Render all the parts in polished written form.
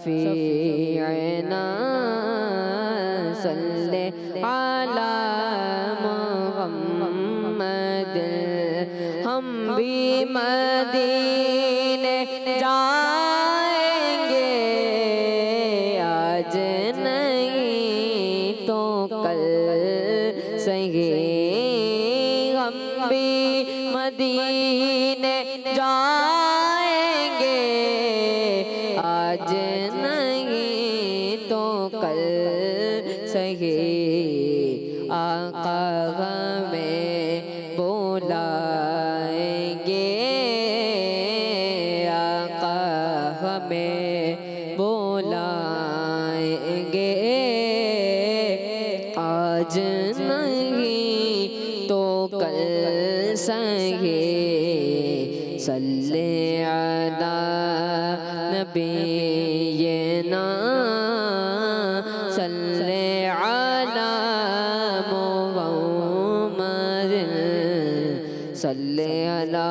شفیعنا صلی علی محمد ہم بھی مدینے جائیں گے آج نہیں تو کل سہی ہم بھی مدینے جائیں گے آج نہیں تو کل سہی آقا ہمیں بلائیں گے آقا ہمیں بلائیں گے آج نہیں تو کل سہی صلی علی نبینا صلی علی محمد صلی علی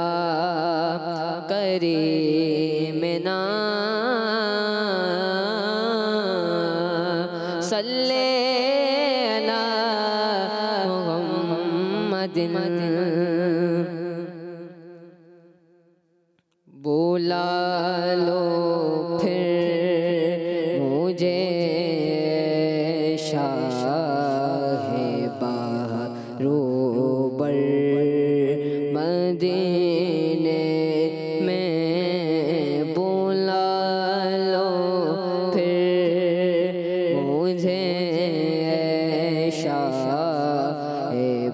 کریمنا صلی علی محمد بولا لو پھر مجھے شاہ بہروبر مدینے میں بولا لو پھر مجھے شاہ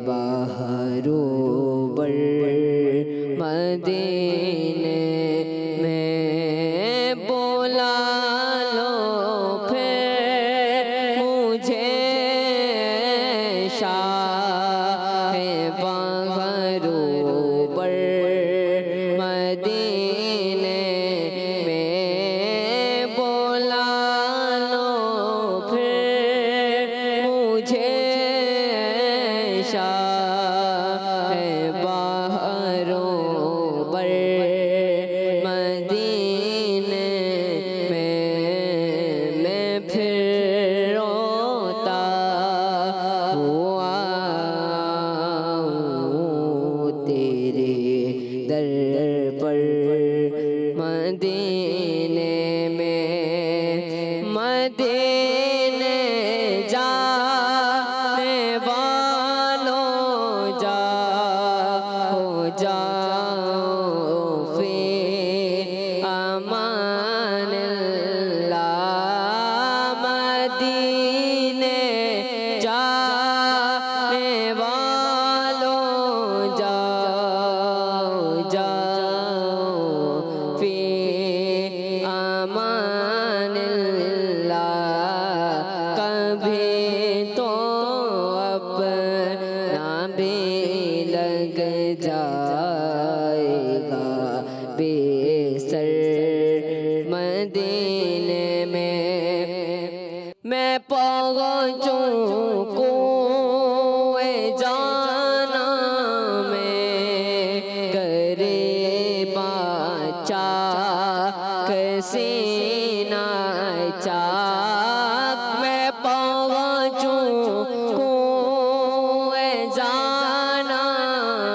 بہروبر مدینے میں بولا لو پھر مجھے شاہ بہروبر مدینے میں بولا لو پھر مجھے شاہ بہروبر مدینے میں پھر روتا ہوا تیرے در پر مدینے میں مدینے جانے والوں جاؤ فی امان اللہ مدینے جانے والوں جاؤ فی امان اللہ کبھی تو اپنا بھی لگ جائے گا بے سر مدینے میں پہنچوں کوئے جانا میں غریبا چاک سینہ چاک میں پہنچوں کوئے جانا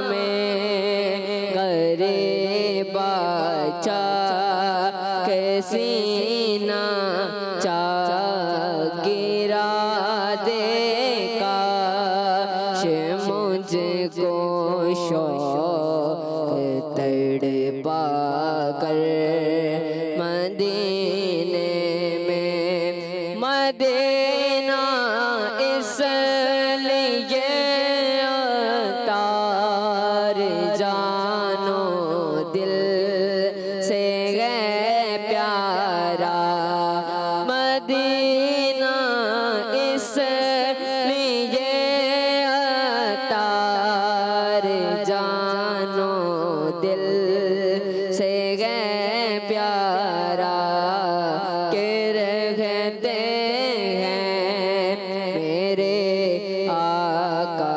میں غریبا چاک سینہ چاک گرا دے کاش مجھ کو شوق تڑپا کر مدینے میں مدینہ اس لیے تار جانو دل سے ہے پیارا مدینہ اس لیے تار جانو دل سے ہے پیارا کہ رہتے ہیں میرے آقا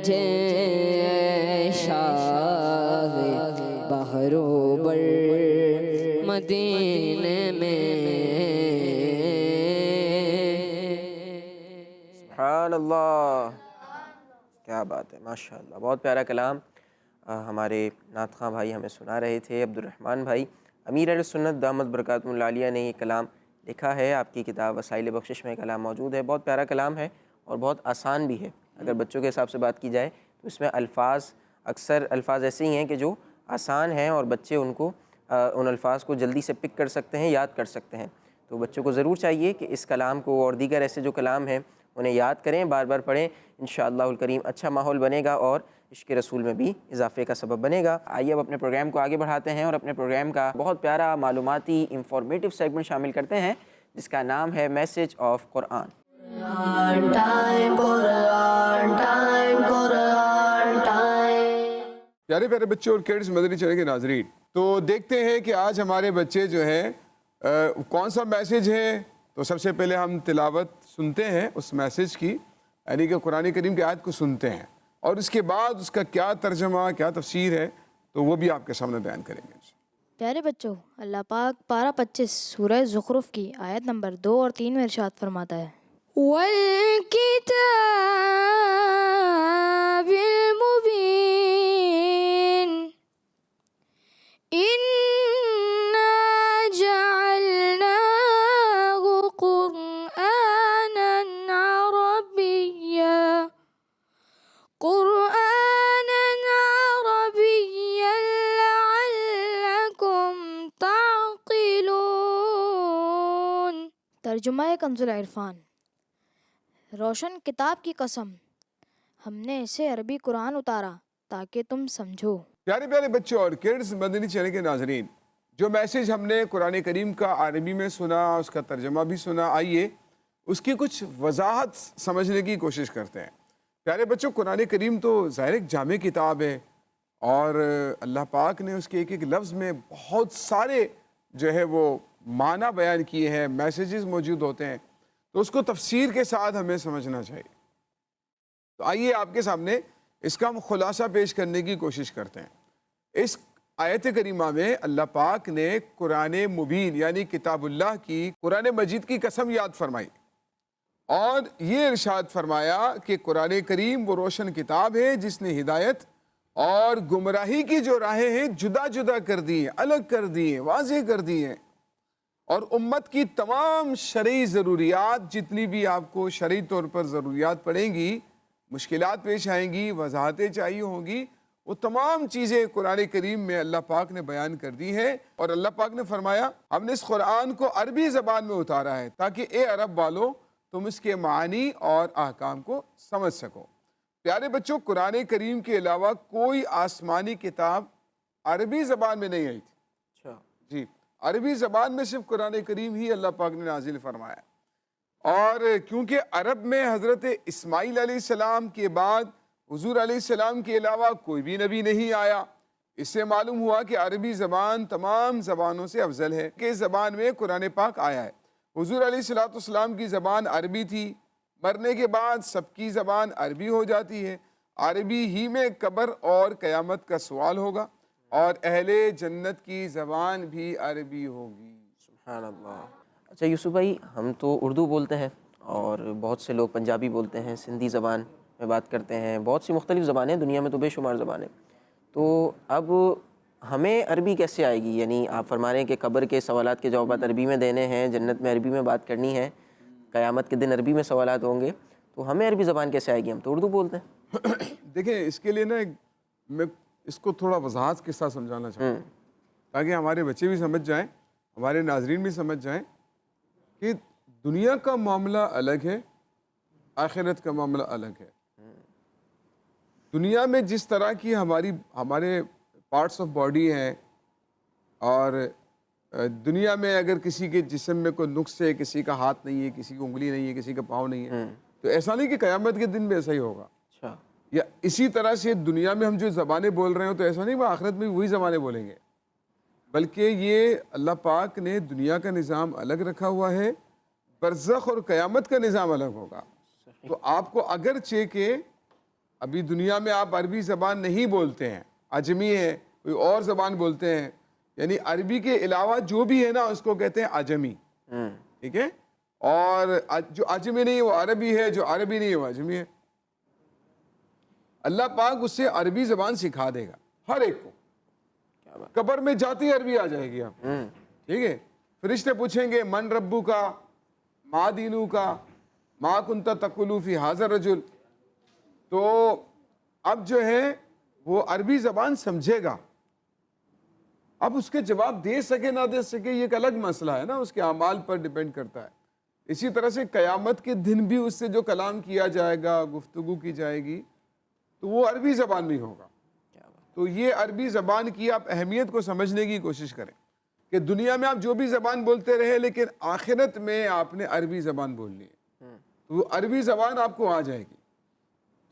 مجھے شاہ بحر و بر مدینے میں. سبحان اللہ، کیا بات ہے، ماشاء اللہ، بہت پیارا کلام ہمارے نعت خواں بھائی ہمیں سنا رہے تھے. عبد الرحمن بھائی، امیر اہل سنت دامت برکاتہ العالیہ نے یہ کلام لکھا ہے. آپ کی کتاب وسائل بخشش میں کلام موجود ہے. بہت پیارا کلام ہے اور بہت آسان بھی ہے. اگر بچوں کے حساب سے بات کی جائے تو اس میں اکثر الفاظ ایسے ہی ہیں کہ جو آسان ہیں اور بچے ان الفاظ کو جلدی سے پک کر سکتے ہیں، یاد کر سکتے ہیں. تو بچوں کو ضرور چاہیے کہ اس کلام کو اور دیگر ایسے جو کلام ہیں انہیں یاد کریں، بار بار پڑھیں. انشاءاللہ الکریم اچھا ماحول بنے گا اور عشق رسول میں بھی اضافے کا سبب بنے گا. آئیے اب اپنے پروگرام کو آگے بڑھاتے ہیں اور اپنے پروگرام کا بہت پیارا معلوماتی انفارمیٹیو سیگمنٹ شامل کرتے ہیں جس کا نام ہے میسج آف قرآن. پیارے پیارے بچوں اور کڈز مدنی چینل کے ناظرین، تو دیکھتے ہیں کہ آج ہمارے بچے جو ہیں کون سا میسج ہے. تو سب سے پہلے ہم تلاوت سنتے ہیں اس میسج کی، یعنی کہ قرآن کریم کی آیت کو سنتے ہیں اور اس کے بعد اس کا کیا ترجمہ، کیا تفسیر ہے، تو وہ بھی آپ کے سامنے بیان کریں گے. پیارے بچوں، اللہ پاک پارہ 25 سورہ زخرف کی آیت نمبر 2 اور 3 میں ارشاد فرماتا ہے، وَالْكِتَابِ الْمُبِينِ إِنَّا جَعَلْنَاهُ قُرْآنًا عَرَبِيًّا لَعَلَّكُمْ تَعْقِلُونَ. ترجمہ کنز العرفان. روشن کتاب کی قسم، ہم نے اسے عربی قرآن اتارا تاکہ تم سمجھو. پیارے پیارے بچوں اور کڈز مدنی چینل کے ناظرین، جو میسج ہم نے قرآن کریم کا عربی میں سنا، اس کا ترجمہ بھی سنا، آئیے اس کی کچھ وضاحت سمجھنے کی کوشش کرتے ہیں. پیارے بچوں، قرآن کریم تو ظاہر ایک جامع کتاب ہے اور اللہ پاک نے اس کے ایک ایک لفظ میں بہت سارے جو ہے وہ معنی بیان کیے ہیں، میسیجز موجود ہوتے ہیں، تو اس کو تفسیر کے ساتھ ہمیں سمجھنا چاہیے. تو آئیے آپ کے سامنے اس کا ہم خلاصہ پیش کرنے کی کوشش کرتے ہیں. اس آیت کریمہ میں اللہ پاک نے قرآن مبین یعنی کتاب اللہ کی، قرآن مجید کی قسم یاد فرمائی اور یہ ارشاد فرمایا کہ قرآن کریم وہ روشن کتاب ہے جس نے ہدایت اور گمراہی کی جو راہیں ہیں جدا جدا کر دی ہیں، الگ کر دی ہیں، واضح کر دی ہیں، اور امت کی تمام شرعی ضروریات، جتنی بھی آپ کو شرعی طور پر ضروریات پڑیں گی، مشکلات پیش آئیں گی، وضاحتیں چاہیے ہوں گی، وہ تمام چیزیں قرآن کریم میں اللہ پاک نے بیان کر دی ہیں. اور اللہ پاک نے فرمایا ہم نے اس قرآن کو عربی زبان میں اتارا ہے تاکہ اے عرب والو تم اس کے معانی اور احکام کو سمجھ سکو. پیارے بچوں، قرآن کریم کے علاوہ کوئی آسمانی کتاب عربی زبان میں نہیں آئی تھی. اچھا جی، عربی زبان میں صرف قرآن کریم ہی اللہ پاک نے نازل فرمایا. اور کیونکہ عرب میں حضرت اسماعیل علیہ السلام کے بعد حضور علیہ السلام کے علاوہ کوئی بھی نبی نہیں آیا، اس سے معلوم ہوا کہ عربی زبان تمام زبانوں سے افضل ہے کہ اس زبان میں قرآن پاک آیا ہے. حضور علیہ السلام کی زبان عربی تھی، مرنے کے بعد سب کی زبان عربی ہو جاتی ہے. عربی ہی میں قبر اور قیامت کا سوال ہوگا اور اہل جنت کی زبان بھی عربی ہوگی. سبحان اللہ. اچھا یوسف بھائی، ہم تو اردو بولتے ہیں اور بہت سے لوگ پنجابی بولتے ہیں، سندھی زبان میں بات کرتے ہیں، بہت سی مختلف زبانیں، دنیا میں تو بے شمار زبانیں. تو اب ہمیں عربی کیسے آئے گی؟ یعنی آپ فرما رہے ہیں کہ قبر کے سوالات کے جوابات عربی میں دینے ہیں، جنت میں عربی میں بات کرنی ہے، قیامت کے دن عربی میں سوالات ہوں گے، تو ہمیں عربی زبان کیسے آئے گی؟ ہم تو اردو بولتے ہیں. دیکھیں، اس کے لیے نا میں اس کو تھوڑا وضاحت کے ساتھ سمجھانا چاہتا ہوں تاکہ ہمارے بچے بھی سمجھ جائیں، ہمارے ناظرین بھی سمجھ جائیں کہ دنیا کا معاملہ الگ ہے، آخرت کا معاملہ الگ ہے. دنیا میں جس طرح کی ہمارے پارٹس آف باڈی ہیں، اور دنیا میں اگر کسی کے جسم میں کوئی نقص ہے، کسی کا ہاتھ نہیں ہے، کسی کی انگلی نہیں ہے، کسی کا پاؤں نہیں ہے، تو ایسا نہیں کہ قیامت کے دن بھی ایسا ہی ہوگا. اچھا. یا اسی طرح سے دنیا میں ہم جو زبانیں بول رہے ہوں تو ایسا نہیں وہ آخرت میں وہی زبانیں بولیں گے، بلکہ یہ اللہ پاک نے دنیا کا نظام الگ رکھا ہوا ہے، برزخ اور قیامت کا نظام الگ ہوگا. تو آپ کو اگرچہ کہ ابھی دنیا میں آپ عربی زبان نہیں بولتے ہیں، عجمی ہے، کوئی اور زبان بولتے ہیں، یعنی عربی کے علاوہ جو بھی ہے نا اس کو کہتے ہیں عجمی، ٹھیک ہے؟ اور جو عجمی نہیں وہ عربی ہے، جو عربی نہیں وہ عجمی ہے۔ اللہ پاک اس سے عربی زبان سکھا دے گا ہر ایک کو، قبر میں جاتی عربی آ جائے گی آپ، ٹھیک ہے؟ فرشتے پوچھیں گے من ربو کا، ما دینو کا، ما کنت تقول فی ھذا الرجل، تو اب جو ہے وہ عربی زبان سمجھے گا، اب اس کے جواب دے سکے نہ دے سکے یہ ایک الگ مسئلہ ہے نا، اس کے اعمال پر ڈیپینڈ کرتا ہے۔ اسی طرح سے قیامت کے دن بھی اس سے جو کلام کیا جائے گا، گفتگو کی جائے گی، تو وہ عربی زبان میں ہوگا۔ تو یہ عربی زبان کی آپ اہمیت کو سمجھنے کی کوشش کریں کہ دنیا میں آپ جو بھی زبان بولتے رہے لیکن آخرت میں آپ نے عربی زبان بولنی ہے، تو وہ عربی زبان آپ کو آ جائے گی،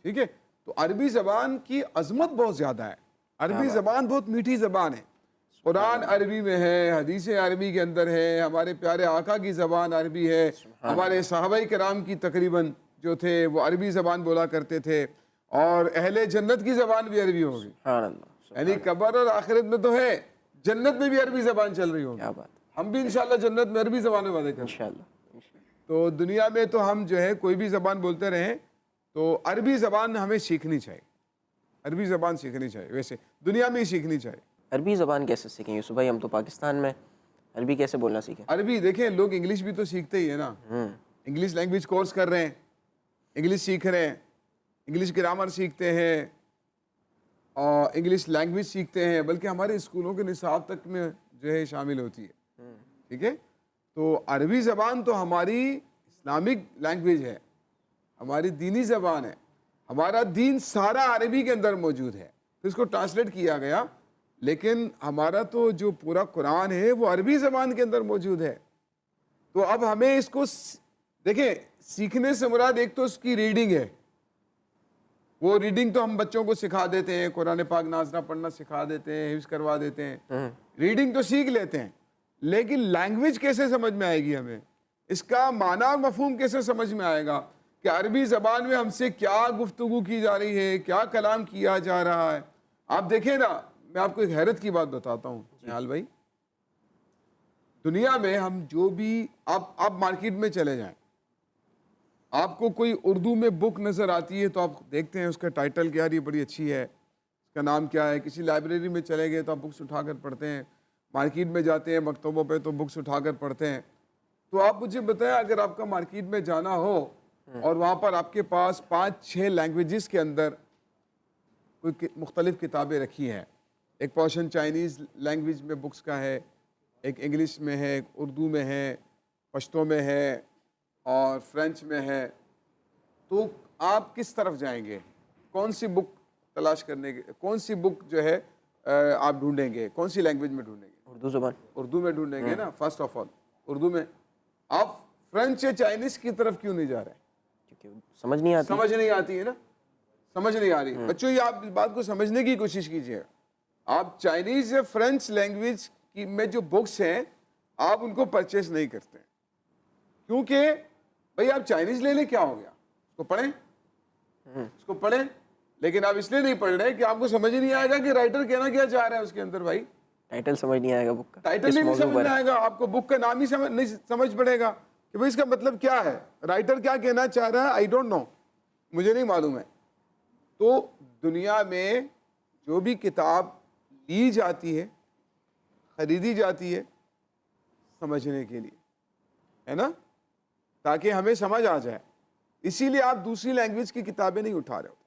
ٹھیک ہے؟ تو عربی زبان کی عظمت بہت زیادہ ہے، عربی زبان بہت میٹھی زبان ہے، قرآن عربی میں ہے، حدیثیں عربی کے اندر ہے، ہمارے پیارے آقا کی زبان عربی ہے، ہمارے صحابہ کرام کی تقریباً جو تھے وہ عربی زبان بولا کرتے تھے، اور اہل جنت کی زبان بھی عربی ہوگی، یعنی قبر اور آخرت میں تو ہے، جنت میں بھی عربی زبان چل رہی ہوگی، ہم بھی انشاءاللہ جنت میں عربی زبان میں باتیں کریں گے۔ تو دنیا میں تو ہم جو ہے کوئی بھی زبان بولتے رہیں تو عربی زبان ہمیں سیکھنی چاہیے، عربی زبان سیکھنی چاہیے، ویسے دنیا میں ہی سیکھنی چاہیے۔ عربی زبان کیسے سیکھیں یوسف بھائی؟ ہم تو پاکستان میں عربی کیسے بولنا سیکھیں؟ عربی دیکھیں لوگ انگلش بھی تو سیکھتے ہی ہے نا، انگلش لینگویج کورس کر رہے ہیں، انگلش سیکھ رہے ہیں، انگلش گرامر سیکھتے ہیں اور انگلش لینگویج سیکھتے ہیں، بلکہ ہمارے اسکولوں کے نصاب تک میں جو ہے شامل ہوتی ہے، ٹھیک ہے؟ تو عربی زبان تو ہماری اسلامک لینگویج ہے، ہماری دینی زبان ہے، ہمارا دین سارا عربی کے اندر موجود ہے، تو اس کو ٹرانسلیٹ کیا گیا، لیکن ہمارا تو جو پورا قرآن ہے وہ عربی زبان کے اندر موجود ہے۔ تو اب ہمیں اس کو دیکھیں، سیکھنے سے مراد ایک تو اس کی ریڈنگ ہے، وہ ریڈنگ تو ہم بچوں کو سکھا دیتے ہیں، قرآن پاک ناظرہ پڑھنا سکھا دیتے ہیں، حفظ کروا دیتے ہیں، ریڈنگ تو سیکھ لیتے ہیں، لیکن لینگویج کیسے سمجھ میں آئے گی ہمیں، اس کا معنی اور مفہوم کیسے سمجھ میں آئے گا کہ عربی زبان میں ہم سے کیا گفتگو کی جا رہی ہے، کیا کلام کیا جا رہا ہے۔ آپ دیکھیں نا، میں آپ کو ایک حیرت کی بات بتاتا ہوں نہال بھائی، دنیا میں ہم جو بھی آپ مارکیٹ میں چلے جائیں، آپ کو کوئی اردو میں بک نظر آتی ہے تو آپ دیکھتے ہیں اس کا ٹائٹل کیا ہے، یہ بڑی اچھی ہے، اس کا نام کیا ہے، کسی لائبریری میں چلے گئے تو آپ بکس اٹھا کر پڑھتے ہیں، مارکیٹ میں جاتے ہیں مکتبوں پہ تو بکس اٹھا کر پڑھتے ہیں۔ تو آپ مجھے بتائیں اگر آپ کا مارکیٹ میں جانا ہو اور وہاں پر آپ کے پاس 5-6 لینگویجز کے اندر کوئی مختلف کتابیں رکھی ہیں، ایک پورشن چائنیز لینگویج میں بکس کا ہے، ایک انگلش میں ہے، ایک اردو میں ہے، پشتو میں ہے اور فرینچ میں ہے، تو آپ کس طرف جائیں گے؟ کون سی بک تلاش کرنے کے، کون سی بک جو ہے آپ ڈھونڈیں گے، کون سی لینگویج میں ڈھونڈیں گے؟ اردو زبان، اردو میں ڈھونڈیں گے نا، فرسٹ آف آل اردو میں۔ آپ فرینچ یا چائنیز کی طرف کیوں نہیں جا رہے؟ کیونکہ سمجھ نہیں آتی، سمجھ نہیں آتی ہے نا، سمجھ نہیں آ رہی۔ بچوں یہ آپ اس بات کو سمجھنے کی کوشش کیجیے، آپ چائنیز یا فرینچ لینگویج کی میں جو بکس ہیں آپ ان کو پرچیز نہیں کرتے ہیں، کیونکہ بھئی آپ چائنیز لے لیں کیا ہو گیا، اس کو پڑھیں، اس کو پڑھیں، لیکن آپ اس لیے نہیں پڑھ رہے کہ آپ کو سمجھ نہیں آئے گا کہ رائٹر کہنا کیا چاہ رہا ہے اس کے اندر۔ بھائی ٹائٹل سمجھ نہیں آئے گا بک کا، ٹائٹل نہیں سمجھ میں آئے گا، آپ کو بک کا نام ہی نہیں سمجھ پڑے گا کہ بھئی اس کا مطلب کیا ہے، رائٹر کیا کہنا چاہ رہا ہے، آئی ڈونٹ نو، مجھے نہیں معلوم ہے۔ تو دنیا میں جو بھی کتاب لی جاتی ہے، خریدی جاتی ہے سمجھنے کے لیے، ہے نا، تاکہ ہمیں سمجھ آ جائے، اسی لیے آپ دوسری لینگویج کی کتابیں نہیں اٹھا رہے ہوتے،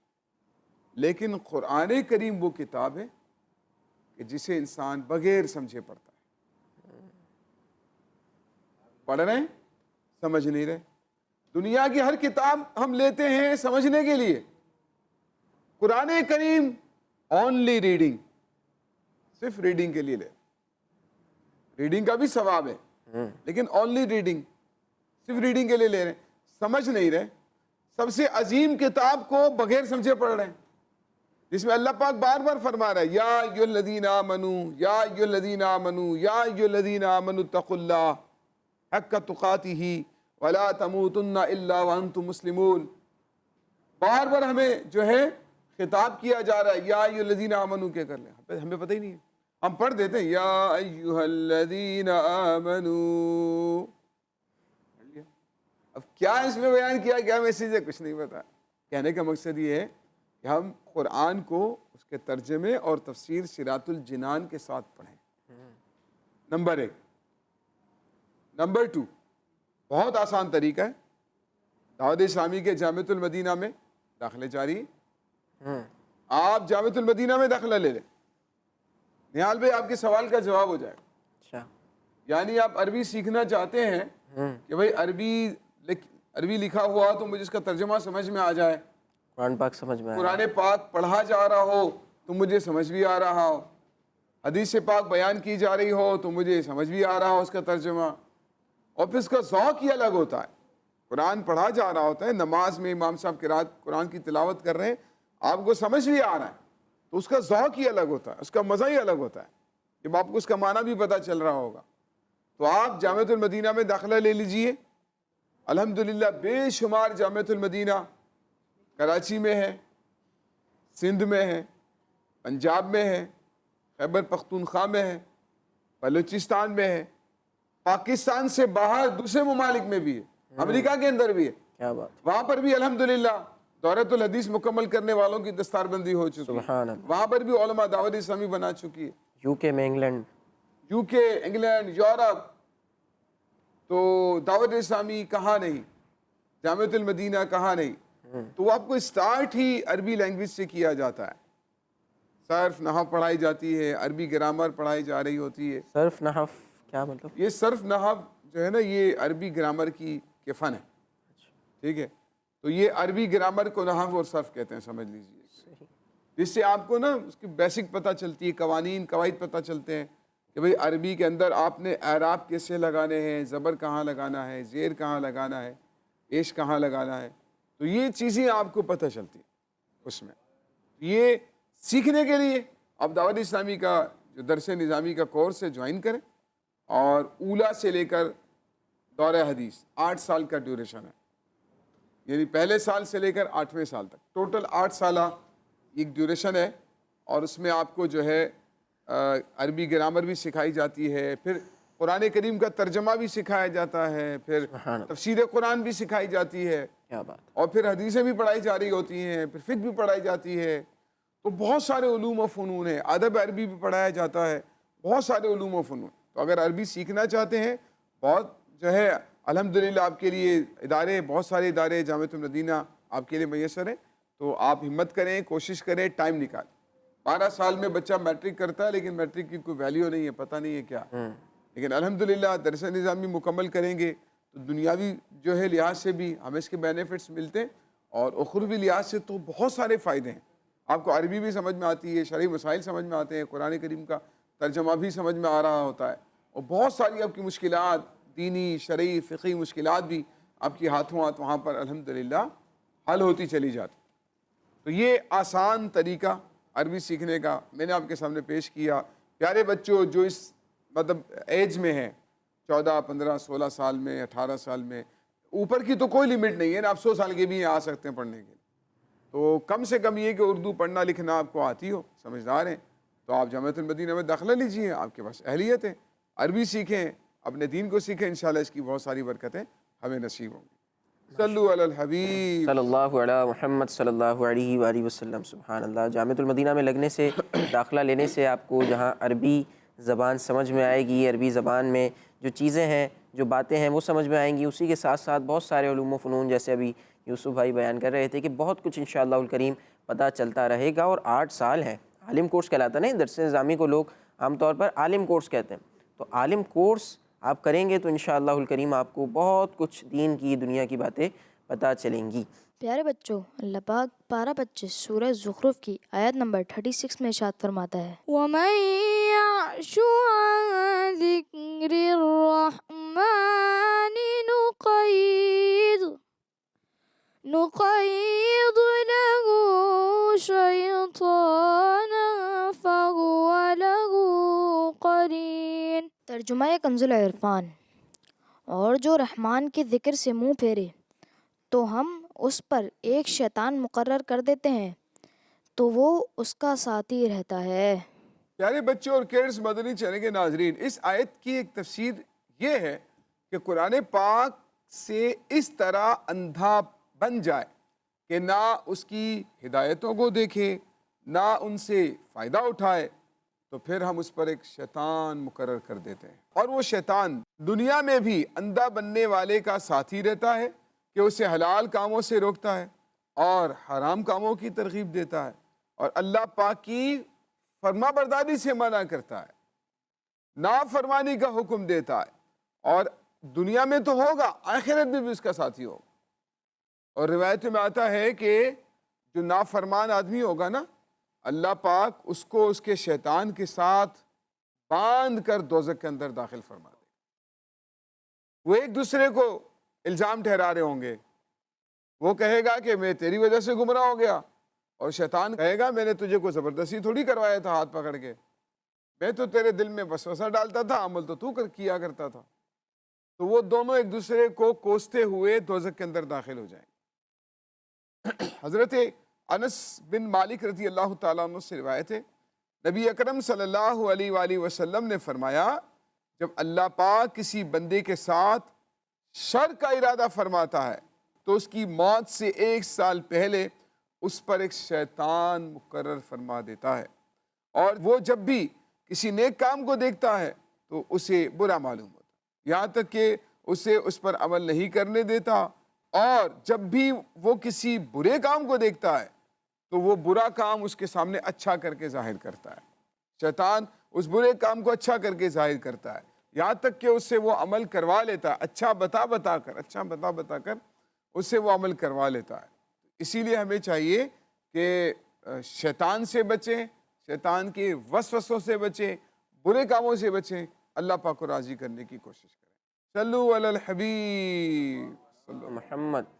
لیکن قرآن کریم وہ کتاب ہے کہ جسے انسان بغیر سمجھے پڑھتا ہے، پڑھ رہے ہیں سمجھ نہیں رہے۔ دنیا کی ہر کتاب ہم لیتے ہیں سمجھنے کے لیے، قرآن کریم اونلی ریڈنگ، صرف ریڈنگ کے لیے لے، ریڈنگ کا بھی ثواب ہے لیکن اونلی ریڈنگ، صرف ریڈنگ کے لیے لے رہے ہیں، سمجھ نہیں رہے۔ سب سے عظیم کتاب کو بغیر سمجھے پڑھ رہے ہیں، جس میں اللہ پاک بار بار فرما رہا ہے یا ایھا الذین آمنوا یا ایھا الذین آمنوا یا ایھا الذین آمنوا اتقوا اللہ حق تقاتہ ولا تموتن الا وانتم مسلمون۔ بار بار ہمیں جو ہے خطاب کیا جا رہا ہے یا ایھا الذین آمنو کے کر لیں، ہمیں پتہ ہی نہیں ہے، ہم پڑھ دیتے ہیں یا ایھا الذین آمنو، اب کیا اس میں بیان کیا، کیا میسیج ہے، کچھ نہیں پتا۔ کہنے کا مقصد یہ ہے کہ ہم قرآن کو اس کے ترجمے اور تفسیر صراط الجنان کے ساتھ پڑھیں، نمبر 1۔ نمبر 2، بہت آسان طریقہ ہے، دعوت اسلامی کے جامعۃ المدینہ میں داخلے جاری ہیں، آپ جامعۃ المدینہ میں داخلہ لے لیں، نہال بھائی آپ کے سوال کا جواب ہو جائے گا۔ اچھا، یعنی آپ عربی سیکھنا چاہتے ہیں کہ بھائی عربی لکھا ہوا تو مجھے اس کا ترجمہ سمجھ میں آ جائے، قرآن پاک سمجھ میں آیا، قرآن پاک پڑھا جا رہا ہو تو مجھے سمجھ بھی آ رہا ہو، حدیث پاک بیان کی جا رہی ہو تو مجھے سمجھ بھی آ رہا ہو اس کا ترجمہ، اور پھر اس کا ذوق ہی الگ ہوتا ہے۔ قرآن پڑھا جا رہا ہوتا ہے، نماز میں امام صاحب قرآن کی تلاوت کر رہے ہیں، آپ کو سمجھ بھی آ رہا ہے تو اس کا ذوق ہی الگ ہوتا ہے، اس کا مزہ ہی الگ ہوتا ہے، جب آپ کو اس کا معنی بھی پتہ چل رہا ہوگا۔ تو آپ جامعۃ المدینہ میں داخلہ لے لیجئے، الحمدللہ بے شمار جامعۃ المدینہ کراچی میں ہے، سندھ میں ہے، پنجاب میں ہے، خیبر پختونخوا میں ہے، بلوچستان میں ہے، پاکستان سے باہر دوسرے ممالک میں بھی ہے، امریکہ کے اندر بھی ہے، کیا بات، وہاں پر بھی الحمدللہ دورۃ الحدیث مکمل کرنے والوں کی دستار بندی ہو چکی ہے، سبحان اللہ، وہاں پر بھی علماء دعوت اسلامی بنا چکی ہے، یو کے میں، انگلینڈ، یو کے، انگلینڈ، یورپ، تو دعوت اسلامی کہاں نہیں، جامعۃ المدینہ کہاں نہیں۔ تو آپ کو اسٹارٹ ہی عربی لینگویج سے کیا جاتا ہے، صرف نحو پڑھائی جاتی ہے، عربی گرامر پڑھائی جا رہی ہوتی ہے۔ صرف نحو کیا مطلب؟ یہ صرف نحو جو ہے نا، یہ عربی گرامر کے فن ہے، ٹھیک ہے، تو یہ عربی گرامر کو نحو اور صرف کہتے ہیں، سمجھ لیجیے، جس سے آپ کو نا اس کی بیسک پتہ چلتی ہے، قوانین قواعد پتہ چلتے ہیں کہ بھئی عربی کے اندر آپ نے اعراب کیسے لگانے ہیں، زبر کہاں لگانا ہے، زیر کہاں لگانا ہے، پیش کہاں لگانا ہے، تو یہ چیزیں آپ کو پتہ چلتی ہیں اس میں۔ یہ سیکھنے کے لیے آپ دعوت اسلامی کا جو درس نظامی کا کورس ہے جوائن کریں، اور اولا سے لے کر دورہ حدیث 8 سال کا ڈیوریشن ہے، یعنی پہلے سال سے لے کر 8ویں سال تک، ٹوٹل 8 سالہ ایک ڈیوریشن ہے، اور اس میں آپ کو جو ہے عربی گرامر بھی سکھائی جاتی ہے، پھر قرآن کریم کا ترجمہ بھی سکھایا جاتا ہے، پھر تفسیر قرآن بھی سکھائی جاتی ہے، کیا بات، اور پھر حدیثیں بھی پڑھائی جا رہی ہوتی ہیں، پھر فقہ بھی پڑھائی جاتی ہے، تو بہت سارے علوم و فنون ہیں، ادب عربی بھی پڑھایا جاتا ہے، بہت سارے علوم و فنون۔ تو اگر عربی سیکھنا چاہتے ہیں، بہت جو ہے الحمدللہ آپ کے لیے ادارے، بہت سارے ادارے جامعۃ المدینہ آپ کے لیے میسر ہیں، تو آپ ہمت کریں، کوشش کریں، ٹائم نکالیں۔ 12 سال میں بچہ میٹرک کرتا ہے، لیکن میٹرک کی کوئی ویلیو نہیں ہے، پتہ نہیں ہے کیا، لیکن الحمدللہ درس نظامی مکمل کریں گے تو دنیاوی جو ہے لحاظ سے بھی ہمیں اس کے بینیفٹس ملتے ہیں، اور اخروی لحاظ سے تو بہت سارے فائدے ہیں۔ آپ کو عربی بھی سمجھ میں آتی ہے، شرعی مسائل سمجھ میں آتے ہیں، قرآن کریم کا ترجمہ بھی سمجھ میں آ رہا ہوتا ہے، اور بہت ساری آپ کی مشکلات، دینی شرعی فقہی مشکلات بھی آپ کی ہاتھوں ہاتھ وہاں پر الحمدللہ حل ہوتی چلی جاتی۔ تو یہ آسان طریقہ عربی سیکھنے کا میں نے آپ کے سامنے پیش کیا۔ پیارے بچوں جو اس مطلب ایج میں ہیں، 14، 15، 16 سال میں، 18 سال میں، اوپر کی تو کوئی لمٹ نہیں ہے نا، آپ 100 سال کے بھی آ سکتے ہیں پڑھنے کے لیے، تو کم سے کم یہ کہ اردو پڑھنا لکھنا آپ کو آتی ہو، سمجھدار ہیں، تو آپ جامعۃ المدینہ میں داخلہ لیجیے، آپ کے پاس اہلیت ہے، عربی سیکھیں، اپنے دین کو سیکھیں، انشاءاللہ اس کی بہت ساری برکتیں ہمیں نصیب ہوں گی۔ صلو علی الحبیب صلی اللہ علی محمد صلی اللہ علیہ وآلہ وسلم۔ سبحان اللہ، جامعۃ المدینہ میں لگنے سے، داخلہ لینے سے آپ کو جہاں عربی زبان سمجھ میں آئے گی، عربی زبان میں جو چیزیں ہیں، جو باتیں ہیں وہ سمجھ میں آئیں گی، اسی کے ساتھ ساتھ بہت سارے علوم و فنون جیسے ابھی یوسف بھائی بیان کر رہے تھے کہ بہت کچھ انشاءاللہ الکریم پتہ چلتا رہے گا۔ اور 8 سال ہیں، عالم کورس کہلاتا نہیں، درس نظامی کو لوگ عام طور پر عالم کورس کہتے ہیں، تو عالم کورس آپ کریں گے تو انشاءاللہ الکریم آپ کو بہت کچھ دین کی، دنیا کی باتیں پتہ چلیں گی۔ پیارے بچوں، اللہ پاک پارہ 25 سورہ زخرف کی آیت نمبر 36 میں ارشاد فرماتا ہے، وَمَن يَعْشُ عَن ذِكْرِ الرَّحْمَنِ نُقَيِّضْ لَهُ شَيْطَانًا فَهُوَ لَهُ قَرِينٌ۔ ترجمہ کنز العرفان۔ اور جو رحمان کے ذکر سے منہ پھیرے تو ہم اس پر ایک شیطان مقرر کر دیتے ہیں، تو وہ اس کا ساتھی رہتا ہے۔ پیارے بچوں اور کیڈز مدنی چینل کے ناظرین، اس آیت کی ایک تفسیر یہ ہے کہ قرآن پاک سے اس طرح اندھا بن جائے کہ نہ اس کی ہدایتوں کو دیکھے نہ ان سے فائدہ اٹھائے، تو پھر ہم اس پر ایک شیطان مقرر کر دیتے ہیں، اور وہ شیطان دنیا میں بھی اندھا بننے والے کا ساتھی رہتا ہے کہ اسے حلال کاموں سے روکتا ہے اور حرام کاموں کی ترغیب دیتا ہے، اور اللہ پاک کی فرما برداری سے منع کرتا ہے، نافرمانی کا حکم دیتا ہے، اور دنیا میں تو ہوگا، آخرت میں بھی اس کا ساتھی ہوگا۔ اور روایت میں آتا ہے کہ جو نافرمان آدمی ہوگا نا، اللہ پاک اس کو اس کے شیطان کے ساتھ باندھ کر دوزخ کے اندر داخل فرما دے۔ وہ ایک دوسرے کو الزام ٹھہرا رہے ہوں گے، وہ کہے گا کہ میں تیری وجہ سے گمراہ ہو گیا، اور شیطان کہے گا میں نے تجھے کوئی زبردستی تھوڑی کروایا تھا ہاتھ پکڑ کے، میں تو تیرے دل میں وسوسہ ڈالتا تھا، عمل تو کیا کرتا تھا۔ تو وہ دونوں ایک دوسرے کو کوستے ہوئے دوزخ کے اندر داخل ہو جائیں۔ حضرت انس بن مالک رضی اللہ تعالیٰ عنہ سے روایت ہے، نبی اکرم صلی اللہ علیہ وآلہ وسلم نے فرمایا، جب اللہ پاک کسی بندے کے ساتھ شر کا ارادہ فرماتا ہے تو اس کی موت سے 1 سال پہلے اس پر ایک شیطان مقرر فرما دیتا ہے، اور وہ جب بھی کسی نیک کام کو دیکھتا ہے تو اسے برا معلوم ہوتا ہے، یہاں تک کہ اسے اس پر عمل نہیں کرنے دیتا، اور جب بھی وہ کسی برے کام کو دیکھتا ہے تو وہ برا کام اس کے سامنے اچھا کر کے ظاہر کرتا ہے۔ شیطان اس برے کام کو اچھا کر کے ظاہر کرتا ہے، یہاں تک کہ اس سے وہ عمل کروا لیتا ہے، اچھا بتا کر اس سے وہ عمل کروا لیتا ہے۔ اسی لیے ہمیں چاہیے کہ شیطان سے بچیں، شیطان کے وسوسوں سے بچیں، برے کاموں سے بچیں، اللہ پاک کو راضی کرنے کی کوشش کریں۔ صلو علی الحبیب محمد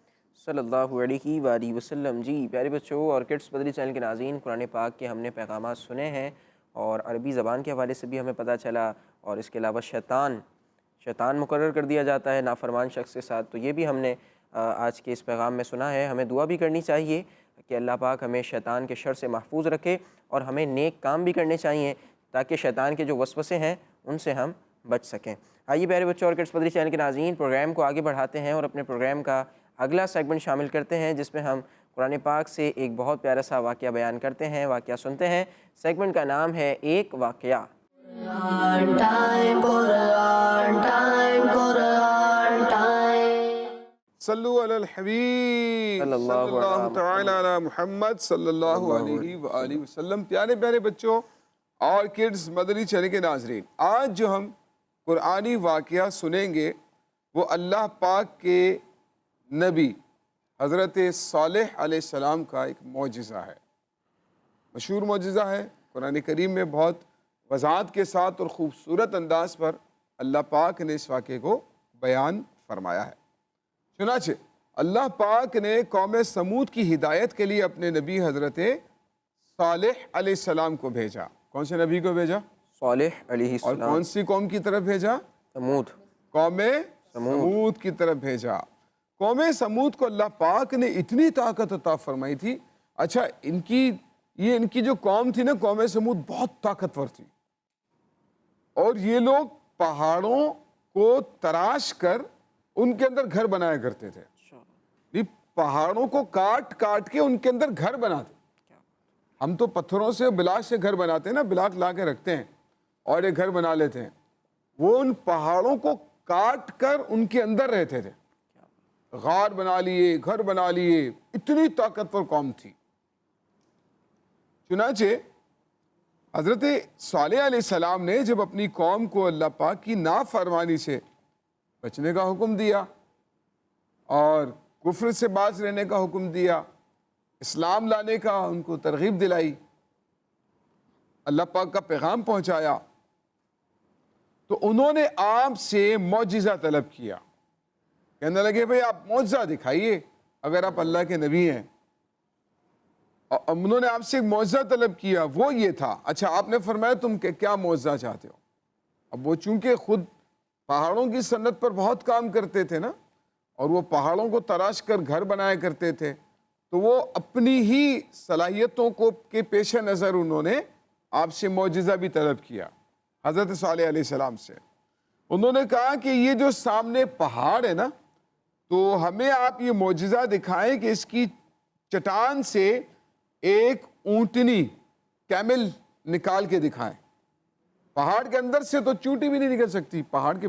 صلی اللہ علیہ وآلہ وسلم۔ جی پیارے بچوں اور کڈس مدنی چینل کے ناظرین، قرآن پاک کے ہم نے پیغامات سنے ہیں، اور عربی زبان کے حوالے سے بھی ہمیں پتہ چلا، اور اس کے علاوہ شیطان مقرر کر دیا جاتا ہے نافرمان شخص کے ساتھ، تو یہ بھی ہم نے آج کے اس پیغام میں سنا ہے۔ ہمیں دعا بھی کرنی چاہیے کہ اللہ پاک ہمیں شیطان کے شر سے محفوظ رکھے، اور ہمیں نیک کام بھی کرنے چاہیے تاکہ شیطان کے جو وسوسے ہیں ان سے ہم بچ سکیں۔ آئیے پیارے بچوں اور کڈس مدنی چینل کے ناظرین، پروگرام کو آگے بڑھاتے ہیں اور اپنے پروگرام کا اگلا سیگمنٹ شامل کرتے ہیں، جس میں ہم قرآن پاک سے ایک بہت پیارا سا واقعہ بیان کرتے ہیں، واقعہ سنتے ہیں۔ سیگمنٹ کا نام ہے ایک واقعہ۔ صلو علی الحبیب صلی صلی اللہ اللہ تعالی علی محمد صلی اللہ علیہ وآلہ وسلم۔ پیارے پیارے بچوں اور کڈز مدنی چینل کے ناظرین، آج جو ہم قرآنی واقعہ سنیں گے وہ اللہ پاک کے نبی حضرت صالح علیہ السلام کا ایک معجزہ ہے، مشہور معجزہ ہے۔ قرآن کریم میں بہت وضاحت کے ساتھ اور خوبصورت انداز پر اللہ پاک نے اس واقعے کو بیان فرمایا ہے۔ چنانچہ اللہ پاک نے قوم سمود کی ہدایت کے لیے اپنے نبی حضرت صالح علیہ السلام کو بھیجا۔ کون سے نبی کو بھیجا؟ صالح علیہ اور السلام۔ کون سی قوم کی طرف بھیجا؟ سمود۔ قوم سمود کی طرف بھیجا۔ قوم سمود کو اللہ پاک نے اتنی طاقت عطا فرمائی تھی۔ اچھا، ان کی جو قوم تھی نا، قوم سمود بہت طاقتور تھی، اور یہ لوگ پہاڑوں کو تراش کر ان کے اندر گھر بنایا کرتے تھے۔ یہ پہاڑوں کو کاٹ کے ان کے اندر گھر بناتے۔ ہم تو پتھروں سے بلاک سے گھر بناتے ہیں نا، بلاک لا کے رکھتے ہیں اور ایک گھر بنا لیتے ہیں، وہ ان پہاڑوں کو کاٹ کر ان کے اندر رہتے تھے، غار بنا لیے، گھر بنا لیے، اتنی طاقتور قوم تھی۔ چنانچہ حضرت صالح علیہ السلام نے جب اپنی قوم کو اللہ پاک کی نافرمانی سے بچنے کا حکم دیا اور کفر سے باز رہنے کا حکم دیا، اسلام لانے کا ان کو ترغیب دلائی، اللہ پاک کا پیغام پہنچایا، تو انہوں نے آپ سے معجزہ طلب کیا۔ کہنے لگے بھئی آپ معجزہ دکھائیے اگر آپ اللہ کے نبی ہیں۔ اور انہوں نے آپ سے ایک معجزہ طلب کیا، وہ یہ تھا۔ اچھا، آپ نے فرمایا تم کیا معجزہ چاہتے ہو؟ اب وہ چونکہ خود پہاڑوں کی صنعت پر بہت کام کرتے تھے نا، اور وہ پہاڑوں کو تراش کر گھر بنایا کرتے تھے، تو وہ اپنی ہی صلاحیتوں کو کے پیش نظر انہوں نے آپ سے معجزہ بھی طلب کیا حضرت صالح علیہ السلام سے. انہوں نے کہا کہ یہ جو سامنے پہاڑ ہے نا، تو ہمیں آپ یہ معجزہ دکھائیں کہ اس کی چٹان سے ایک اونٹنی کیمل نکال کے دکھائیں. پہاڑ کے اندر سے تو چونٹی بھی نہیں نکل سکتی، پہاڑ کے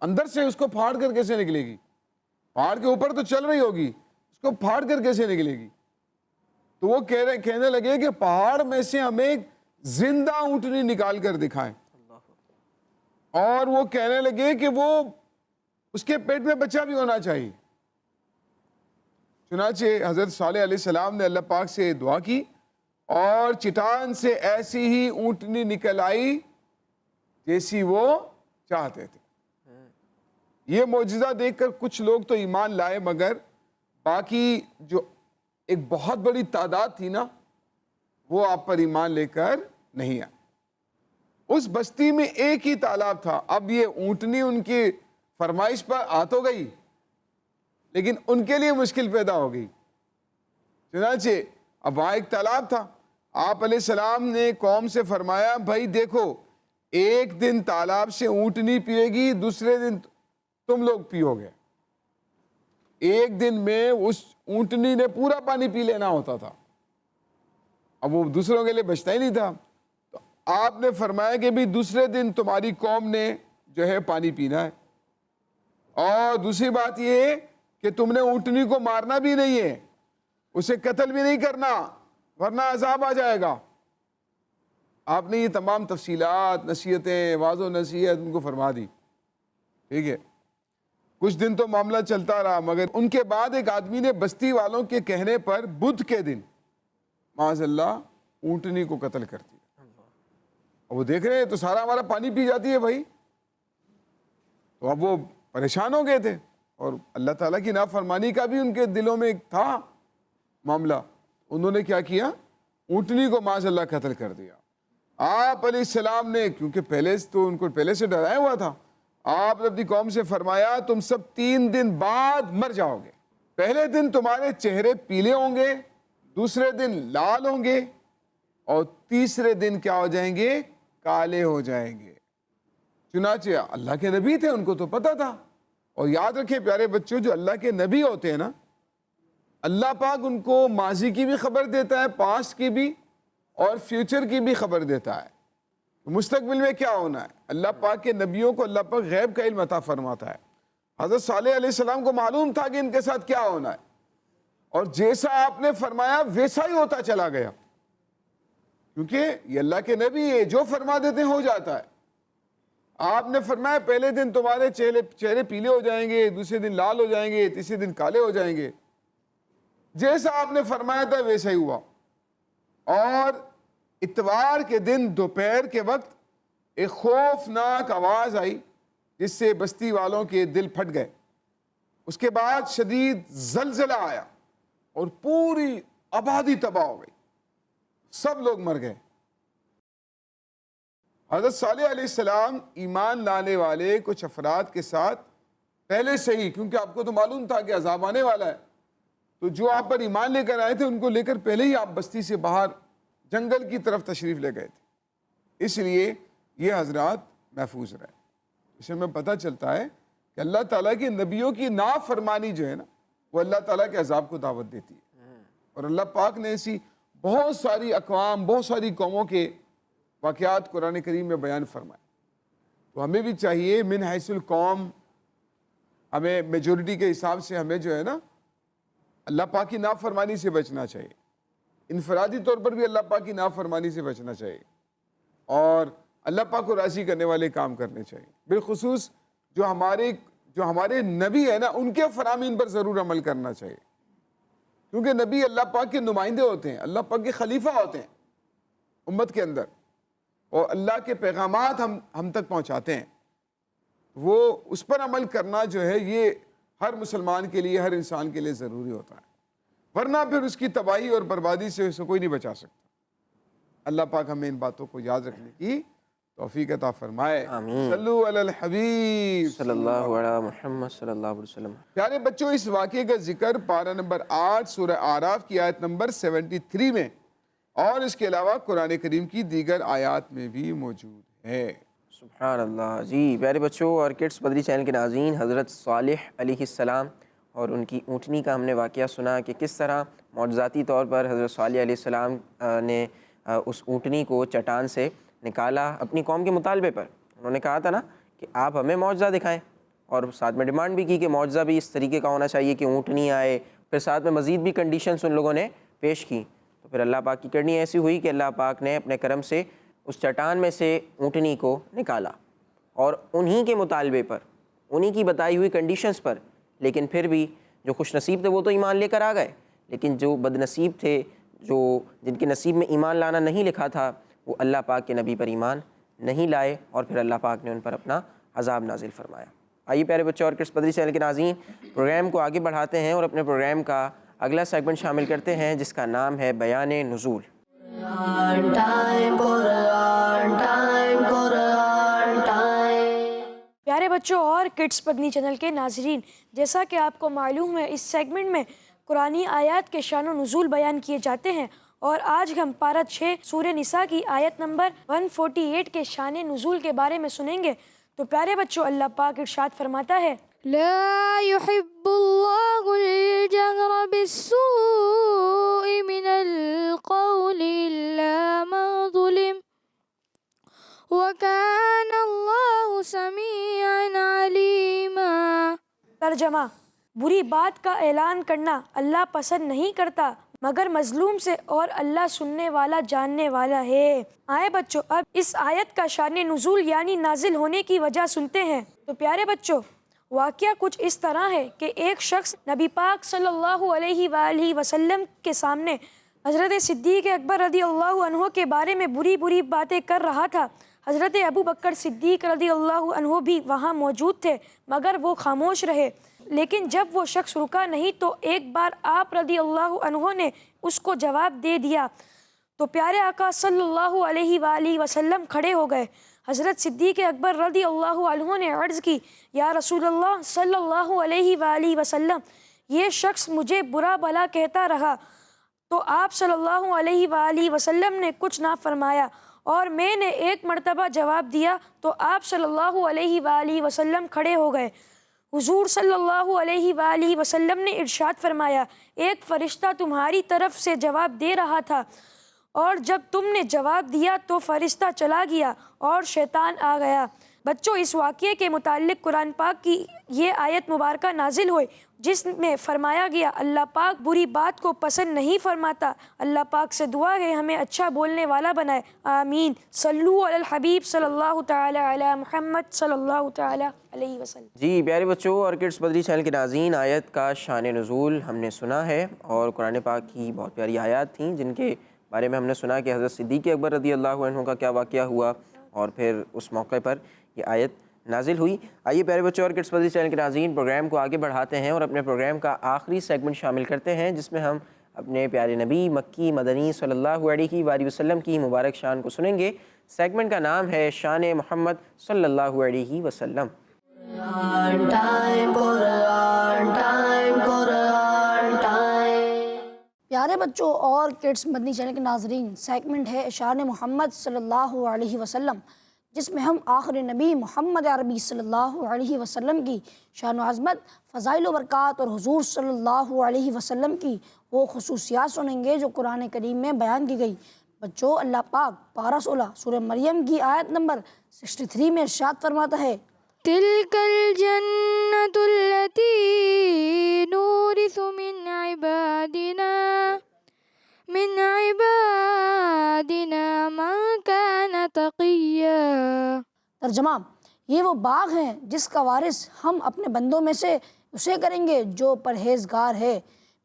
اندر سے اس کو پھاڑ کر کیسے نکلے گی؟ پہاڑ کے اوپر تو چل رہی ہوگی، اس کو پھاڑ کر کیسے نکلے گی؟ تو وہ کہنے لگے کہ پہاڑ میں سے ہمیں ایک زندہ اونٹنی نکال کر دکھائیں. اور وہ کہنے لگے کہ وہ اس کے پیٹ میں بچہ بھی ہونا چاہیے. چنانچہ حضرت صالح علیہ السلام نے اللہ پاک سے دعا کی اور چٹان سے ایسی ہی اونٹنی نکل آئی جیسی وہ چاہتے تھے. یہ معجزہ دیکھ کر کچھ لوگ تو ایمان لائے، مگر باقی جو ایک بہت بڑی تعداد تھی نا، وہ آپ پر ایمان لے کر نہیں آئے. اس بستی میں ایک ہی تالاب تھا. اب یہ اونٹنی ان کی فرمائش پر آ تو گئی، لیکن ان کے لیے مشکل پیدا ہو گئی. چنانچہ اب وہاں ایک تالاب تھا. آپ علیہ السلام نے قوم سے فرمایا، بھائی دیکھو، ایک دن تالاب سے اونٹنی پیے گی، دوسرے دن تم لوگ پیو گے. ایک دن میں اس اونٹنی نے پورا پانی پی لینا ہوتا تھا، اب وہ دوسروں کے لیے بچتا ہی نہیں تھا. تو آپ نے فرمایا کہ بھی دوسرے دن تمہاری قوم نے جو ہے پانی پینا ہے. اور دوسری بات یہ ہے کہ تم نے اونٹنی کو مارنا بھی نہیں ہے، اسے قتل بھی نہیں کرنا، ورنہ عذاب آ جائے گا. آپ نے یہ تمام تفصیلات، نصیحتیں، واعظ و نصیحت ان کو فرما دی. ٹھیک ہے، کچھ دن تو معاملہ چلتا رہا، مگر ان کے بعد ایک آدمی نے بستی والوں کے کہنے پر بدھ کے دن معاذ اللہ اونٹنی کو قتل کر دیا. اور وہ دیکھ رہے ہیں تو سارا ہمارا پانی پی جاتی ہے بھائی. تو اب وہ پریشان ہو گئے تھے، اور اللہ تعالیٰ کی نافرمانی کا بھی ان کے دلوں میں ایک تھا معاملہ. انہوں نے کیا کیا؟ اونٹنی کو معاذ اللہ قتل کر دیا. آپ علیہ السلام نے، کیونکہ پہلے تو ان کو پہلے سے ڈرایا ہوا تھا، آپ نے اپنی قوم سے فرمایا تم سب 3 دن بعد مر جاؤ گے. پہلے دن تمہارے چہرے پیلے ہوں گے، دوسرے دن لال ہوں گے، اور تیسرے دن کیا ہو جائیں گے؟ کالے ہو جائیں گے. چنانچہ اللہ کے نبی تھے، ان کو تو پتہ تھا. اور یاد رکھیں پیارے بچوں، جو اللہ کے نبی ہوتے ہیں نا، اللہ پاک ان کو ماضی کی بھی خبر دیتا ہے، پاسٹ کی بھی، اور فیوچر کی بھی خبر دیتا ہے. مستقبل میں کیا ہونا ہے، اللہ پاک کے نبیوں کو اللہ پاک غیب کا علم عطا فرماتا ہے. حضرت صالح علیہ السلام کو معلوم تھا کہ ان کے ساتھ کیا ہونا ہے، اور جیسا آپ نے فرمایا ویسا ہی ہوتا چلا گیا. کیونکہ یہ اللہ کے نبی ہے، جو فرما دیتے ہیں ہو جاتا ہے. آپ نے فرمایا پہلے دن تمہارے چہرے پیلے ہو جائیں گے، دوسرے دن لال ہو جائیں گے، تیسرے دن کالے ہو جائیں گے. جیسا آپ نے فرمایا تھا ویسا ہی ہوا. اور اتوار کے دن دوپہر کے وقت ایک خوفناک آواز آئی جس سے بستی والوں کے دل پھٹ گئے. اس کے بعد شدید زلزلہ آیا اور پوری آبادی تباہ ہو گئی، سب لوگ مر گئے. حضرت صالح علیہ السلام ایمان لانے والے کچھ افراد کے ساتھ پہلے سے ہی، کیونکہ آپ کو تو معلوم تھا کہ عذاب آنے والا ہے، تو جو آپ پر ایمان لے کر آئے تھے ان کو لے کر پہلے ہی آپ بستی سے باہر جنگل کی طرف تشریف لے گئے تھے. اس لیے یہ حضرات محفوظ رہے. اس سے ہمیں پتہ چلتا ہے کہ اللہ تعالیٰ کے نبیوں کی نافرمانی جو ہے نا، وہ اللہ تعالیٰ کے عذاب کو دعوت دیتی ہے. اور اللہ پاک نے ایسی بہت ساری اقوام، بہت ساری قوموں کے واقعات قرآن کریم میں بیان فرمائے. تو ہمیں بھی چاہیے من حیث القوم، ہمیں میجورٹی کے حساب سے ہمیں جو ہے نا اللہ پاک کی نافرمانی سے بچنا چاہیے. انفرادی طور پر بھی اللہ پاک کی نافرمانی سے بچنا چاہیے، اور اللہ پاک کو راضی کرنے والے کام کرنے چاہیے. بالخصوص جو ہمارے نبی ہیں نا، ان کے فرامین پر ضرور عمل کرنا چاہیے. کیونکہ نبی اللہ پاک کے نمائندے ہوتے ہیں، اللہ پاک کے خلیفہ ہوتے ہیں امت کے اندر، اور اللہ کے پیغامات ہم تک پہنچاتے ہیں. وہ اس پر عمل کرنا جو ہے یہ ہر مسلمان کے لیے، ہر انسان کے لیے ضروری ہوتا ہے، ورنہ پھر اس کی تباہی اور بربادی سے اسے کوئی نہیں بچا سکتا. اللہ پاک ہمیں ان باتوں کو یاد رکھنے کی توفیق عطا فرمائے. آمین. صلو علی الحبیب. صلی اللہ علیہ محمد صلی اللہ علیہ وسلم. پیارے بچوں، اس واقعے کا ذکر پارہ نمبر 8 سورہ اعراف کی آیت نمبر 73 میں اور اس کے علاوہ قرآن کریم کی دیگر آیات میں بھی موجود ہے. سبحان اللہ. جی پیارے بچوں اور کڈس مدنی چینل کے ناظرین، حضرت صالح علیہ السلام اور ان کی اونٹنی کا ہم نے واقعہ سنا کہ کس طرح معجزاتی طور پر حضرت صالح علیہ السلام نے اس اونٹنی کو چٹان سے نکالا اپنی قوم کے مطالبے پر. انہوں نے کہا تھا نا کہ آپ ہمیں معجزہ دکھائیں، اور ساتھ میں ڈیمانڈ بھی کی کہ معجزہ بھی اس طریقے کا ہونا چاہیے کہ اونٹنی آئے. پھر ساتھ میں مزید بھی کنڈیشنز ان لوگوں نے پیش کی. تو پھر اللہ پاک کی کرنی ایسی ہوئی کہ اللہ پاک نے اپنے کرم سے اس چٹان میں سے اونٹنی کو نکالا، اور انہی کے مطالبے پر، انہی کی بتائی ہوئی کنڈیشنز پر. لیکن پھر بھی جو خوش نصیب تھے وہ تو ایمان لے کر آ گئے، لیکن جو بد نصیب تھے، جن کے نصیب میں ایمان لانا نہیں لکھا تھا، وہ اللہ پاک کے نبی پر ایمان نہیں لائے، اور پھر اللہ پاک نے ان پر اپنا عذاب نازل فرمایا. آئیے پیارے بچوں اور کڈس مدنی چینل کے ناظرین، پروگرام کو آگے بڑھاتے ہیں اور اپنے پروگرام کا اگلا سیگمنٹ شامل کرتے ہیں جس کا نام ہے بیان نزول. پیارے بچوں اور کڈس مدنی چینل کے ناظرین، جیسا کہ آپ کو معلوم ہے، اس سیگمنٹ میں قرآنی آیات کے شان و نزول بیان کیے جاتے ہیں، اور آج ہم پارہ 6 سورہ نساء کی آیت نمبر 148 کے شان نزول کے بارے میں سنیں گے. تو پیارے بچوں، اللہ پاک ارشاد فرماتا ہے، لا يحب الله الجهر بالسوء من القول إلا من ظلم وكان الله سميعا عليما. ترجمہ: بری بات کا اعلان کرنا اللہ پسند نہیں کرتا مگر مظلوم سے، اور اللہ سننے والا جاننے والا ہے. آئے بچوں، اب اس آیت کا شان نزول یعنی نازل ہونے کی وجہ سنتے ہیں. تو پیارے بچوں، واقعہ کچھ اس طرح ہے کہ ایک شخص نبی پاک صلی اللہ علیہ وآلہ وسلم کے سامنے حضرت صدیق اکبر رضی اللہ عنہ کے بارے میں بری باتیں کر رہا تھا. حضرت ابو بکر صدیق رضی اللہ عنہ بھی وہاں موجود تھے، مگر وہ خاموش رہے. لیکن جب وہ شخص رکا نہیں تو ایک بار آپ رضی اللہ عنہ نے اس کو جواب دے دیا. تو پیارے آقا صلی اللہ علیہ وآلہ وسلم کھڑے ہو گئے. حضرت صدیق اکبر رضی اللہ عنہ نے عرض کی، یا رسول اللہ صلی اللہ علیہ وآلہ وسلم، یہ شخص مجھے برا بھلا کہتا رہا. تو آپ صلی اللہ علیہ وآلہ وسلم نے کچھ نہ فرمایا، اور میں نے ایک مرتبہ جواب دیا تو آپ صلی اللہ علیہ وآلہ وسلم کھڑے ہو گئے. حضور صلی اللہ علیہ وآلہ وسلم نے ارشاد فرمایا، ایک فرشتہ تمہاری طرف سے جواب دے رہا تھا، اور جب تم نے جواب دیا تو فرشتہ چلا گیا اور شیطان آ گیا. بچوں، اس واقعے کے متعلق قرآن پاک کی یہ آیت مبارکہ نازل ہوئی جس میں فرمایا گیا اللہ پاک بری بات کو پسند نہیں فرماتا. اللہ پاک سے دعا ہے ہمیں اچھا بولنے والا بنائے. آمین. صلو علی الحبیب صلی اللہ تعالی علی محمد صلی اللہ تعالی علیہ وسلم. جی پیارے بچوں اور کڈس مدنی چینل کے ناظرین، آیت کا شان نزول ہم نے سنا ہے، اور قرآن پاک کی بہت پیاری آیات تھیں جن کے بارے میں ہم نے سنا کہ حضرت صدیق اکبر رضی اللہ عنہ کا کیا واقعہ ہوا، اور پھر اس موقع پر یہ آیت نازل ہوئی. آئیے پیارے بچوں اور کڈس مدنی چینل کے ناظرین، پروگرام کو آگے بڑھاتے ہیں اور اپنے پروگرام کا آخری سیگمنٹ شامل کرتے ہیں جس میں ہم اپنے پیارے نبی مکی مدنی صلی اللہ علیہ وآلہ وسلم کی مبارک شان کو سنیں گے. سیگمنٹ کا نام ہے شان محمد صلی اللہ علیہ وسلم. پیارے بچوں اور کڈس مدنی چینل کے ناظرین، سیگمنٹ ہے شان محمد صلی اللہ علیہ وسلم، جس میں ہم آخر نبی محمد عربی صلی اللہ علیہ وسلم کی شان و عظمت، فضائل و برکات اور حضور صلی اللہ علیہ وسلم کی وہ خصوصیات سنیں گے جو قرآن کریم میں بیان کی گئی. بچوں، اللہ پاک پارہ 16 سورہ مریم کی آیت نمبر 63 میں ارشاد فرماتا ہے، تلك الجنة التي نورث من عبادنا من كان تقيا. ترجمہ: یہ وہ باغ ہیں جس کا وارث ہم اپنے بندوں میں سے اسے کریں گے جو پرہیزگار ہے.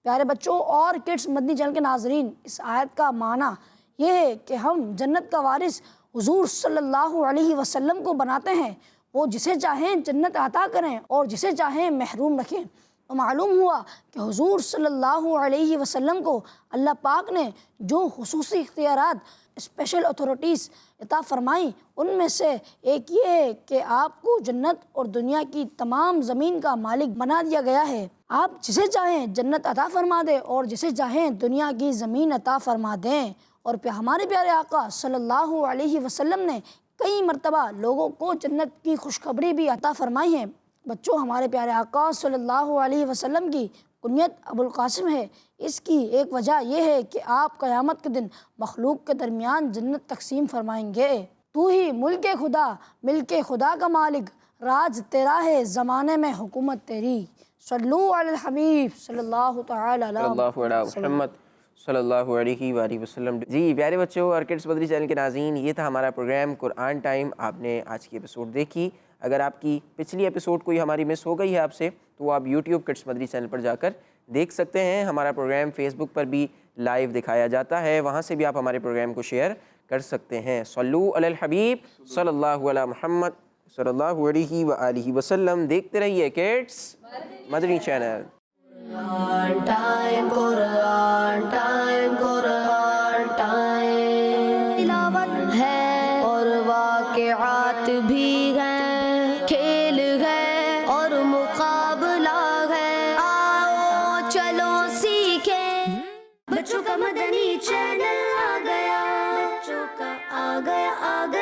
پیارے بچوں اور کڈس مدنی چینل کے ناظرین، اس آیت کا معنی یہ ہے کہ ہم جنت کا وارث حضور صلی اللہ علیہ وسلم کو بناتے ہیں. وہ جسے چاہیں جنت عطا کریں اور جسے چاہیں محروم رکھیں. تو معلوم ہوا کہ حضور صلی اللہ علیہ وسلم کو اللہ پاک نے جو خصوصی اختیارات اسپیشل اتھارٹیز عطا فرمائیں ان میں سے ایک یہ ہے کہ آپ کو جنت اور دنیا کی تمام زمین کا مالک بنا دیا گیا ہے. آپ جسے چاہیں جنت عطا فرما دیں اور جسے چاہیں دنیا کی زمین عطا فرما دیں. اور ہمارے پیارے آقا صلی اللہ علیہ وسلم نے کئی مرتبہ لوگوں کو جنت کی خوشخبری بھی عطا فرمائی ہے. بچوں ہمارے پیارے آقا صلی اللہ علیہ وسلم کی کنیت ابو القاسم ہے. اس کی ایک وجہ یہ ہے کہ آپ قیامت کے دن مخلوق کے درمیان جنت تقسیم فرمائیں گے. تو ہی ملک خدا ملک خدا کا مالک، راج تیرا ہے زمانے میں حکومت تیری. صلو علی الحبیب صلی اللہ تعالی علیہ محمد صلی اللہ علیہ وآلہ وسلم. جی پیارے بچوں اور کڈس مدنی چینل کے ناظرین، یہ تھا ہمارا پروگرام قرآن ٹائم. آپ نے آج کی ایپیسوڈ دیکھی. اگر آپ کی پچھلی ایپیسوڈ کوئی ہماری مس ہو گئی ہے آپ سے تو آپ یوٹیوب کڈس مدنی چینل پر جا کر دیکھ سکتے ہیں. ہمارا پروگرام فیس بک پر بھی لائیو دکھایا جاتا ہے، وہاں سے بھی آپ ہمارے پروگرام کو شیئر کر سکتے ہیں. صلو علی الحبیب صلی اللہ علی محمد صلی اللہ علیہ وآلہ وسلم. دیکھتے رہیے کڈس مدنی چینل. قرآن ٹائم قرآن ٹائم قرآن ٹائم. تلاوت ہے اور واقعات بھی ہیں، کھیل ہے اور مقابلہ ہے. آؤ چلو سیکھیں، بچوں کا مدنی چینل آ گیا، بچوں کا آ گیا آ گیا.